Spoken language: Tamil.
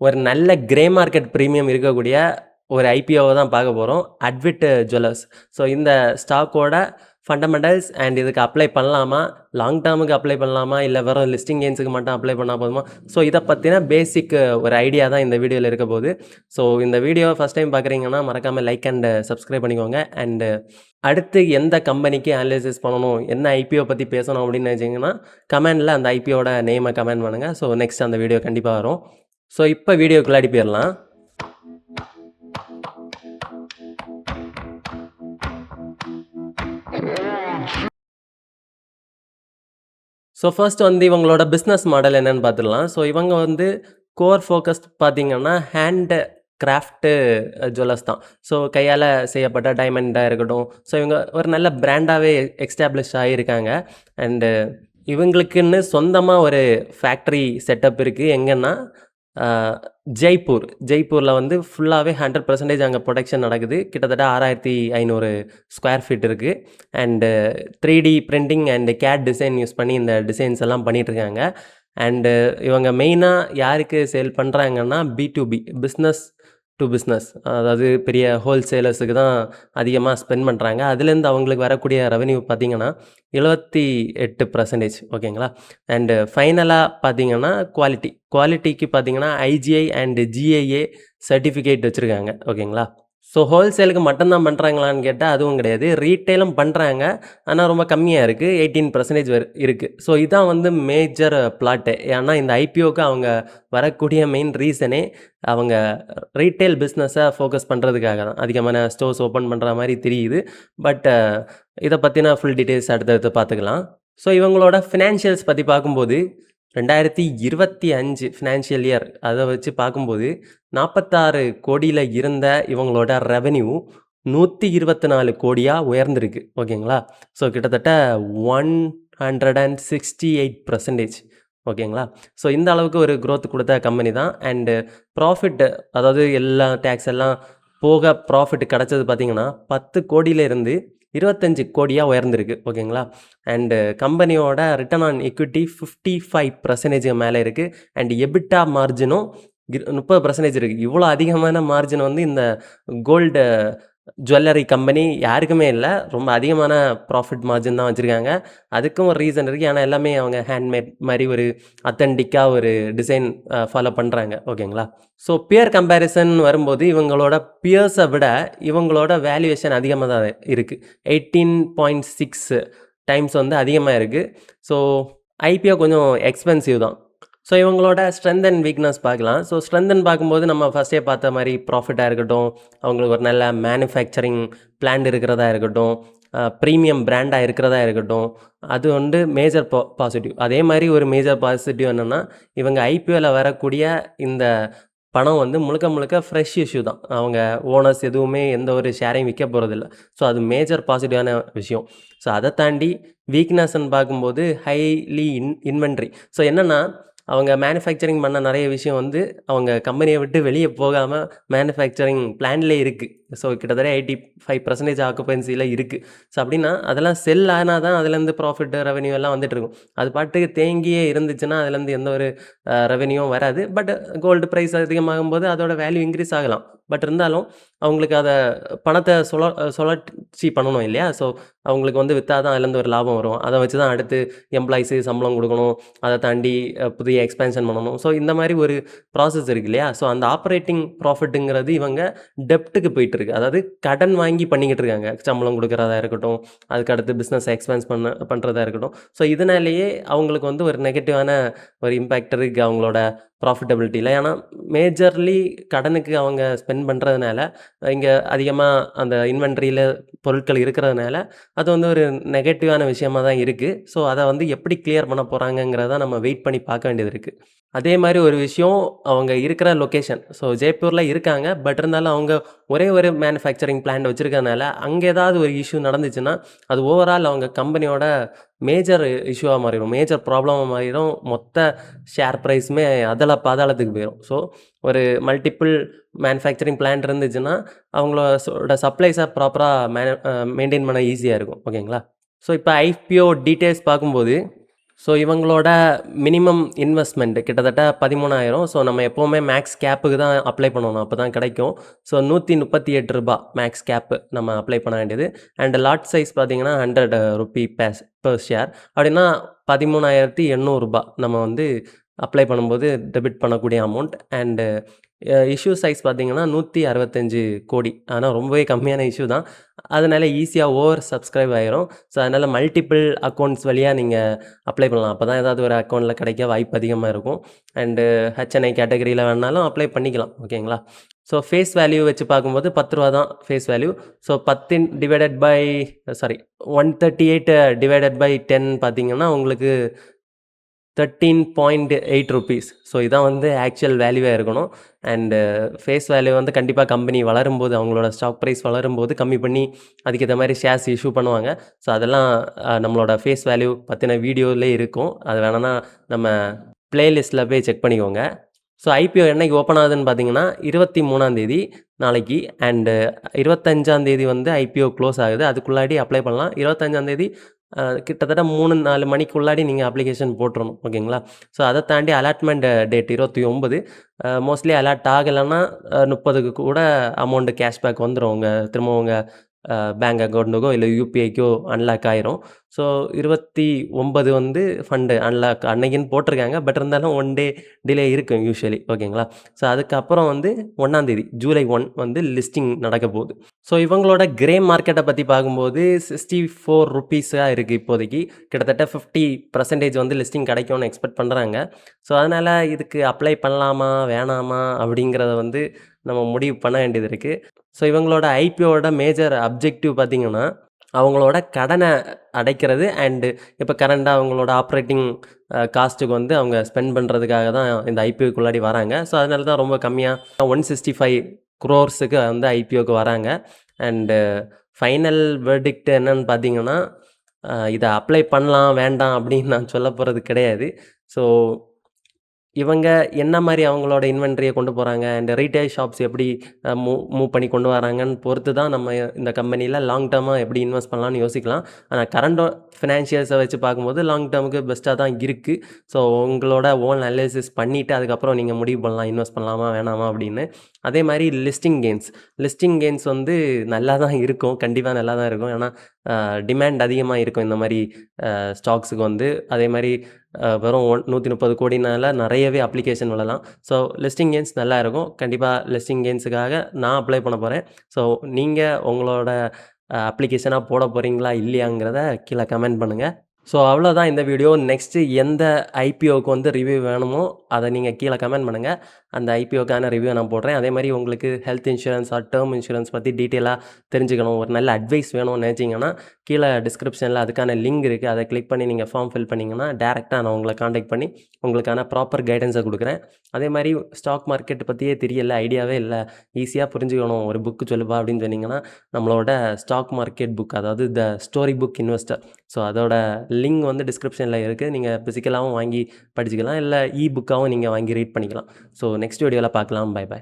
ஒரு நல்ல கிரே மார்க்கெட் பிரீமியம் இருக்கக்கூடிய ஒரு ஐபிஓவை தான் பார்க்க போகிறோம். அட்விட் ஜுவல்லர்ஸ். ஸோ இந்த ஸ்டாக்கோட ஃபண்டமெண்டல்ஸ் அண்ட் இதுக்கு அப்ளை பண்ணலாமா, லாங் டேர்முக்கு அப்ளை பண்ணலாமா, இல்லை வெறும் லிஸ்டிங் கெயின்ஸுக்கு மட்டும் அப்ளை பண்ணால் போதுமா? ஸோ இதை பற்றின பேசிக் ஒரு ஐடியா தான் இந்த வீடியோவில் இருக்க போகுது. ஸோ இந்த வீடியோ ஃபஸ்ட் டைம் பார்க்குறீங்கன்னா மறக்காமல் லைக் அண்ட் சப்ஸ்கிரைப் பண்ணிக்கோங்க. அண்டு அடுத்து எந்த கம்பெனிக்கு அனலைசிஸ் பண்ணணும், என்ன ஐபிஓ பற்றி பேசணும் அப்படின்னு நினச்சிங்கன்னா கமெண்டில் அந்த ஐபிஓட நேமை கமெண்ட் பண்ணுங்கள். ஸோ நெக்ஸ்ட் அந்த வீடியோ கண்டிப்பாக வரும். ஸோ இப்போ வீடியோக்குள்ளாடி போயிடலாம். ஸோ ஃபர்ஸ்ட் வந்து இவங்களோட பிஸ்னஸ் மாடல் என்னன்னு பார்த்துடலாம். ஸோ இவங்க வந்து கோர் ஃபோக்கஸ்ட் பார்த்தீங்கன்னா ஹேண்ட் கிராஃப்ட்டு ஜுவல்லர்ஸ் தான். ஸோ கையால் செய்யப்பட்ட டைமண்டாக இருக்கட்டும். ஸோ இவங்க ஒரு நல்ல பிராண்டாகவே எக்ஸ்டாப்ளிஷ் ஆகியிருக்காங்க. அண்டு இவங்களுக்குன்னு சொந்தமாக ஒரு ஃபேக்ட்ரி செட்டப் இருக்குது. எங்கன்னா ஜெய்ப்பூரில் வந்து ஃபுல்லாகவே 100% அங்கே ப்ரொடக்ஷன் நடக்குது. கிட்டத்தட்ட 6500 ஸ்கொயர் ஃபீட் இருக்குது. And 3D printing and CAD design use பண்ணி இந்த டிசைன்ஸ் எல்லாம் பண்ணிகிட்ருக்காங்க. அண்டு இவங்க மெயினாக யாருக்கு சேல் பண்ணுறாங்கன்னா B2B, பிஸ்னஸ் டு பிஸ்னஸ். அதாவது பெரிய ஹோல்சேலர்ஸுக்கு தான் அதிகமாக ஸ்பெண்ட் பண்ணுறாங்க. அதுலேருந்து அவங்களுக்கு வரக்கூடிய ரெவென்யூ பார்த்திங்கன்னா 78%. ஓகேங்களா. அண்டு ஃபைனலாக பார்த்திங்கன்னா குவாலிட்டிக்கு பார்த்திங்கன்னா IGI அண்டு GIA சர்டிஃபிகேட் வச்சுருக்காங்க. ஓகேங்களா. ஸோ ஹோல்சேலுக்கு மட்டும்தான் பண்ணுறாங்களான்னு கேட்டால் அதுவும் கிடையாது. ரீட்டெயிலும் பண்ணுறாங்க, ஆனால் ரொம்ப கம்மியாக இருக்குது. 18% இருக்குது. ஸோ இதான் வந்து மேஜர் பிளாட்டு. ஏன்னா இந்த ஐபிஓக்கு அவங்க வரக்கூடிய மெயின் ரீசனே அவங்க ரீட்டெயில் பிஸ்னஸை ஃபோக்கஸ் பண்ணுறதுக்காக தான். அதிகமான ஸ்டோர்ஸ் ஓப்பன் பண்ணுற மாதிரி தெரியுது. பட் இதை பற்றின ஃபுல் டீட்டெயில்ஸ் அடுத்தடுத்து பார்த்துக்கலாம். ஸோ இவங்களோட ஃபினான்ஷியல்ஸ் பற்றி பார்க்கும்போது 2025 ஃபினான்ஷியல் இயர் அதை வச்சு பார்க்கும்போது 46 கோடியில் இருந்த இவங்களோட ரெவென்யூ 124 கோடியாக உயர்ந்திருக்கு. ஓகேங்களா. ஸோ கிட்டத்தட்ட 168%. ஓகேங்களா. ஸோ இந்த அளவுக்கு ஒரு க்ரோத் கொடுத்த கம்பெனி தான். அண்டு ப்ராஃபிட், அதாவது எல்லா டேக்ஸ் எல்லாம் போக ப்ராஃபிட் கிடச்சது பார்த்திங்கன்னா 10 கோடியிலேருந்து 25 கோடியாக உயர்ந்திருக்கு. ஓகேங்களா. அண்டு கம்பெனியோட ரிட்டர்ன் ஆன் எக்விட்டி 55% மேலே இருக்குது. அண்ட் எபிட்டா மார்ஜினும் 30% இருக்குது. இவ்வளோ அதிகமான மார்ஜின் வந்து இந்த கோல்டு ஜுவல்லரி கம்பெனி யாருக்குமே இல்லை. ரொம்ப அதிகமான ப்ராஃபிட் மார்ஜின் தான் வச்சுருக்காங்க. அதுக்கும் ஒரு ரீசன் இருக்குது. ஆனால் எல்லாமே அவங்க ஹேண்ட்மேட் மாதிரி ஒரு அத்தன்டிக்காக ஒரு டிசைன் ஃபாலோ பண்ணுறாங்க. ஓகேங்களா. ஸோ பியர் கம்பேரிசன் வரும்போது இவங்களோட பியர்ஸை விட இவங்களோட வேல்யூவேஷன் அதிகமாக தான் இருக்குது. 18.6 டைம்ஸ் வந்து அதிகமாக இருக்குது. ஸோ ஐபிஓ கொஞ்சம் எக்ஸ்பென்சிவ் தான். ஸோ இவங்களோட ஸ்ட்ரென்த் அண்ட் வீக்னஸ் பார்க்கலாம். ஸோ ஸ்ட்ரென்த்னு பார்க்கும்போது நம்ம ஃபஸ்ட்டே பார்த்த மாதிரி ப்ராஃபிட்டாக இருக்கட்டும், அவங்களுக்கு ஒரு நல்ல மேனுஃபேக்சரிங் பிளான்ட் இருக்கிறதா இருக்கட்டும், ப்ரீமியம் பிராண்டாக இருக்கிறதா இருக்கட்டும், அது வந்து மேஜர் பாசிட்டிவ். அதே மாதிரி ஒரு மேஜர் பாசிட்டிவ் என்னென்னா இவங்க ஐபிஓவில் வரக்கூடிய இந்த பணம் வந்து முழுக்க ஃப்ரெஷ் இஷ்யூ தான். அவங்க ஓனர்ஸ் எதுவுமே எந்த ஒரு ஷேரையும் விற்க போகிறதில்ல. ஸோ அது மேஜர் பாசிட்டிவான விஷயம். ஸோ அதை தாண்டி வீக்னஸ்ன்னு பார்க்கும்போது ஹைலி இன்வென்ட்ரி. ஸோ என்னென்னா அவங்க மேனுஃபேக்சரிங் பண்ண நிறைய விஷயம் வந்து அவங்க கம்பெனியை விட்டு வெளியே போகாமல் மேனுஃபேக்சரிங் பிளான்லேயே இருக்குது. ஸோ கிட்டத்தட்ட 85% ஆக்குபென்சியில் இருக்குது. ஸோ அப்படின்னா அதெல்லாம் செல் ஆனால் தான் அதுலேருந்து ப்ராஃபிட் ரெவென்யூ எல்லாம் வந்துட்டுருக்கும். அது பாட்டுக்கு தேங்கியே இருந்துச்சுன்னா அதுலேருந்து எந்த ஒரு ரெவென்யூவும் வராது. பட் கோல்டு ப்ரைஸ் அதிகமாகும்போது அதோட வேல்யூ இன்க்ரீஸ் ஆகலாம். பட் இருந்தாலும் அவங்களுக்கு அதை பணத்தை சுழற்சி பண்ணணும் இல்லையா. ஸோ அவங்களுக்கு வந்து விற்றா தான் அதுலேருந்து ஒரு லாபம் வரும். அதை வச்சு தான் அடுத்து எம்ப்ளாயிஸு சம்பளம் கொடுக்கணும். அதை தாண்டி புதிய எக்ஸ்பேன்ஷன் பண்ணணும். ஸோ இந்த மாதிரி ஒரு ப்ராசஸ் இருக்குது இல்லையா. ஸோ அந்த ஆப்ரேட்டிங் ப்ராஃபிட்டுங்கிறது இவங்க டெப்ட்டுக்கு போயிட்டுருக்கு. அதாவது கடன் வாங்கி பண்ணிக்கிட்டு இருக்காங்க. சம்பளம் கொடுக்குறதா இருக்கட்டும், அதுக்கு அடுத்து பிஸ்னஸ் எக்ஸ்பேன்ஸ் பண்ணுறதா இருக்கட்டும். ஸோ இதனாலேயே அவங்களுக்கு வந்து ஒரு நெகட்டிவான ஒரு இம்பேக்ட் இருக்குது அவங்களோட ப்ராஃபிட்டபிலிட்டியில். ஏன்னா மேஜர்லி கடனுக்கு அவங்க ஸ்பெண்ட் பண்ணுறதுனால இங்கே அதிகமாக அந்த இன்வென்ட்ரியில் பொருட்கள் இருக்கிறதுனால அது வந்து ஒரு நெகட்டிவான விஷயமாக தான் இருக்குது. ஸோ அதை வந்து எப்படி கிளியர் பண்ண போகிறாங்கங்கிறத நம்ம வெயிட் பண்ணி பார்க்க வேண்டியது இருக்குது. அதே மாதிரி ஒரு விஷயம் அவங்க இருக்கிற லொக்கேஷன். ஸோ ஜெய்ப்பூரில் இருக்காங்க. பட் இருந்தாலும் அவங்க ஒரே ஒரு மேனுஃபேக்சரிங் பிளான்ட் வச்சுருக்கறனால அங்கே ஏதாவது ஒரு இஷ்யூ நடந்துச்சுன்னா அது ஓவரால் அவங்க கம்பெனியோட மேஜர் இஷ்யூவாக மாறிடும், மேஜர் ப்ராப்ளமாக மாறிடும். மொத்த ஷேர் ப்ரைஸுமே பாதாளத்துக்கு போயிடும். ஸோ ஒரு மல்டிபிள் மேனுஃபேக்சரிங் பிளான்ட் இருந்துச்சுன்னா அவங்களோட சப்ளைஸை ப்ராப்பராக மெயின்டைன் பண்ண ஈஸியாக இருக்கும். ஓகேங்களா. ஸோ இப்போ ஐபிஓ டீட்டெயில்ஸ் பார்க்கும்போது ஸோ இவங்களோட மினிமம் இன்வெஸ்ட்மெண்ட் கிட்டத்தட்ட 13,000. ஸோ நம்ம எப்போவுமே மேக்ஸ் கேப்புக்கு தான் அப்ளை பண்ணணும், அப்போ தான் கிடைக்கும். ஸோ ரூ. 138 மேக்ஸ் கேப்பு நம்ம அப்ளை பண்ண வேண்டியது. அண்ட் லாட் சைஸ் பார்த்தீங்கன்னா ₹100 பெர் ஷேர். அப்படின்னா ரூ. 13,800 நம்ம வந்து அப்ளை பண்ணும்போது டெபிட் பண்ணக்கூடிய அமௌண்ட். அண்டு இஷ்யூ சைஸ் பார்த்தீங்கன்னா 165 கோடி. ஆனால் ரொம்பவே கம்மியான இஷ்யூ தான். அதனால ஈஸியாக ஓவர் சப்ஸ்கிரைப் ஆயிரும். ஸோ அதனால் மல்டிபிள் அக்கௌண்ட்ஸ் வழியாக நீங்கள் அப்ளை பண்ணலாம். அப்போ தான் ஏதாவது ஒரு அக்கௌண்ட்டில் கிடைக்க வாய்ப்பு அதிகமாக இருக்கும். அண்டு ஹெச்என்ஐ கேட்டகரியில் வேணாலும் அப்ளை பண்ணிக்கலாம். ஓகேங்களா? ஸோ ஃபேஸ் வேல்யூ வச்சு பார்க்கும்போது ₹10 தான் face value. So 10 divided by 138 divided by 10 பார்த்தீங்கன்னா உங்களுக்கு ₹13.8. ஸோ இதான் வந்து ஆக்சுவல் வேல்யூவாக இருக்கணும். அண்டு ஃபேஸ் வேல்யூ வந்து கண்டிப்பாக கம்பெனி வளரும்போது, அவங்களோட ஸ்டாக் ப்ரைஸ் வளரும்போது கம்மி பண்ணி அதுக்கேற்ற மாதிரி ஷேர்ஸ் இஷ்யூ பண்ணுவாங்க. ஸோ அதெல்லாம் நம்மளோட ஃபேஸ் வேல்யூ பற்றின வீடியோவிலே இருக்கும். அது வேணும்னா நம்ம பிளேலிஸ்ட்டில் போய் செக் பண்ணிக்கோங்க. ஸோ ஐபிஓ என்னைக்கு ஓப்பன் ஆகுதுன்னு பார்த்தீங்கன்னா 23ஆம் நாளைக்கு. அண்டு 25ஆம் வந்து ஐபிஓ க்ளோஸ் ஆகுது. அதுக்குள்ளாடி அப்ளை பண்ணலாம். 25ஆம் கிட்டத்தட்ட 3-4 மணிக்குள்ளாடி நீங்கள் அப்ளிகேஷன் போட்டுறணும். ஓகேங்களா? ஸோ அதை தாண்டி அலாட்மெண்ட் டேட் 29. மோஸ்ட்லி அலாட் ஆகலைன்னா 30க்கு கூட அமௌண்ட்டு கேஷ்பேக் வந்துடும். திரும்ப உங்கள் பேங்க் அக்கௌண்ட்டுக்கோ இல்லை யூபிஐக்கோ அன்லாக் ஆயிரும். ஸோ 29 வந்து ஃபண்டு அன்லாக் அன்னைக்குன்னு போட்டிருக்காங்க. பட் இருந்தாலும் 1 டே டிலே இருக்கும் யூசுவலி. ஓகேங்களா? ஸோ அதுக்கப்புறம் வந்து 1ஆம் ஜூலை 1 வந்து லிஸ்டிங் நடக்க போகுது. ஸோ இவங்களோட கிரே மார்க்கெட்டை பற்றி பார்க்கும்போது ₹64 இருக்குது இப்போதைக்கு. கிட்டத்தட்ட 50% வந்து லிஸ்டிங் கிடைக்கும்னு எக்ஸ்பெக்ட் பண்ணுறாங்க. ஸோ அதனால் இதுக்கு அப்ளை பண்ணலாமா வேணாமா அப்படிங்கிறத வந்து நம்ம முடிவு பண்ண வேண்டியது இருக்குது. ஸோ இவங்களோட ஐபிஓட மேஜர் அப்ஜெக்டிவ் பார்த்தீங்கன்னா, அவங்களோட கடனை அடைக்கிறது. அண்டு இப்போ கரண்ட்டாக அவங்களோட ஆப்ரேட்டிங் காஸ்ட்டுக்கு வந்து அவங்க ஸ்பெண்ட் பண்ணுறதுக்காக தான் இந்த ஐபிஓக்குள்ளாடி வராங்க. ஸோ அதனால தான் ரொம்ப கம்மியாக 165 crores வந்து ஐபிஓக்கு வராங்க. அண்டு ஃபைனல் வெர்டிக்ட் என்னன்னு பார்த்தீங்கன்னா, இதை அப்ளை பண்ணலாம் வேண்டாம் அப்படின்னு நான் சொல்ல போகிறது கிடையாது. ஸோ இவங்க என்ன மாதிரி அவங்களோட இன்வென்ட்ரியை கொண்டு போகிறாங்க அண்ட் ரீட்டைல் ஷாப்ஸ் எப்படி மூவ் பண்ணி கொண்டு வராங்கன்னு பொறுத்து தான் நம்ம இந்த கம்பெனியில் லாங் டேர்மாக எப்படி இன்வெஸ்ட் பண்ணலாம்னு யோசிக்கலாம். ஆனால் கரண்ட் ஃபினான்ஷியல்ஸை வச்சு பார்க்கும்போது லாங் டேர்முக்கு பெஸ்ட்டாக தான் இருக்குது. ஸோ உங்களோட ஓன் அனாலிசிஸ் பண்ணிவிட்டு அதுக்கப்புறம் நீங்கள் முடிவு பண்ணலாம் இன்வெஸ்ட் பண்ணலாமா வேணாமா அப்படின்னு. அதே மாதிரி லிஸ்டிங் கெயின்ஸ் வந்து நல்லா தான் இருக்கும். கண்டிப்பாக நல்லா தான் இருக்கும். ஏன்னா டிமாண்ட் அதிகமாக இருக்கும் இந்த மாதிரி ஸ்டாக்ஸுக்கு வந்து. அதே மாதிரி வெறும் 130 கோடினால நிறையவே அப்ளிகேஷன் விழலாம். ஸோ லிஸ்டிங் கெயின்ஸ் நல்லா இருக்கும். கண்டிப்பாக லிஸ்டிங் கெயின்ஸுக்காக நான் அப்ளை பண்ண போகிறேன். ஸோ நீங்கள் உங்களோட அப்ளிகேஷனாக போட போகிறீங்களா இல்லையாங்கிறத கீழே கமெண்ட் பண்ணுங்கள். ஸோ அவ்வளோதான் இந்த வீடியோ. நெக்ஸ்ட்டு எந்த ஐபிஓக்கு வந்து ரிவ்யூ வேணுமோ அதை நீங்கள் கீழே கமெண்ட் பண்ணுங்கள். அந்த ஐபிஓக்கான ரிவ்யூ நான் போடுறேன். அதே மாதிரி உங்களுக்கு health insurance or term insurance பற்றி டீட்டெயிலாக தெரிஞ்சுக்கணும், ஒரு நல்ல அட்வைஸ் வேணும்னு நினச்சிங்கன்னா கீழே டிஸ்கிரிப்ஷனில் அதுக்கான லிங்க் இருக்குது. அதை கிளிக் பண்ணி நீங்கள் ஃபார்ம் ஃபில் பண்ணிங்கன்னா டேரெக்டாக நான் உங்களை காண்டாக்ட் பண்ணி உங்களுக்கான ப்ராப்பர் கைடன்ஸை கொடுக்குறேன். அதே மாதிரி ஸ்டாக் மார்க்கெட் பற்றியே தெரியல, ஐடியாவே இல்லை, ஈஸியாக புரிஞ்சுக்கணும், ஒரு புக்கு சொல்லுப்பா அப்படின்னு சொன்னீங்கன்னா நம்மளோட ஸ்டாக் மார்க்கெட் புக், அதாவது the story book investor, so அதோட லிங்க் வந்து டிஸ்கிரிப்ஷனில் இருக்குது. நீங்கள் ஃபிசிக்கலாகவும் வாங்கி படிச்சுக்கலாம், இல்லை புக்காகவும் நீங்கள் வாங்கி ரீட் பண்ணிக்கலாம். ஸோ நெக்ஸ்ட் வீடியோவில் பார்க்கலாம். பை.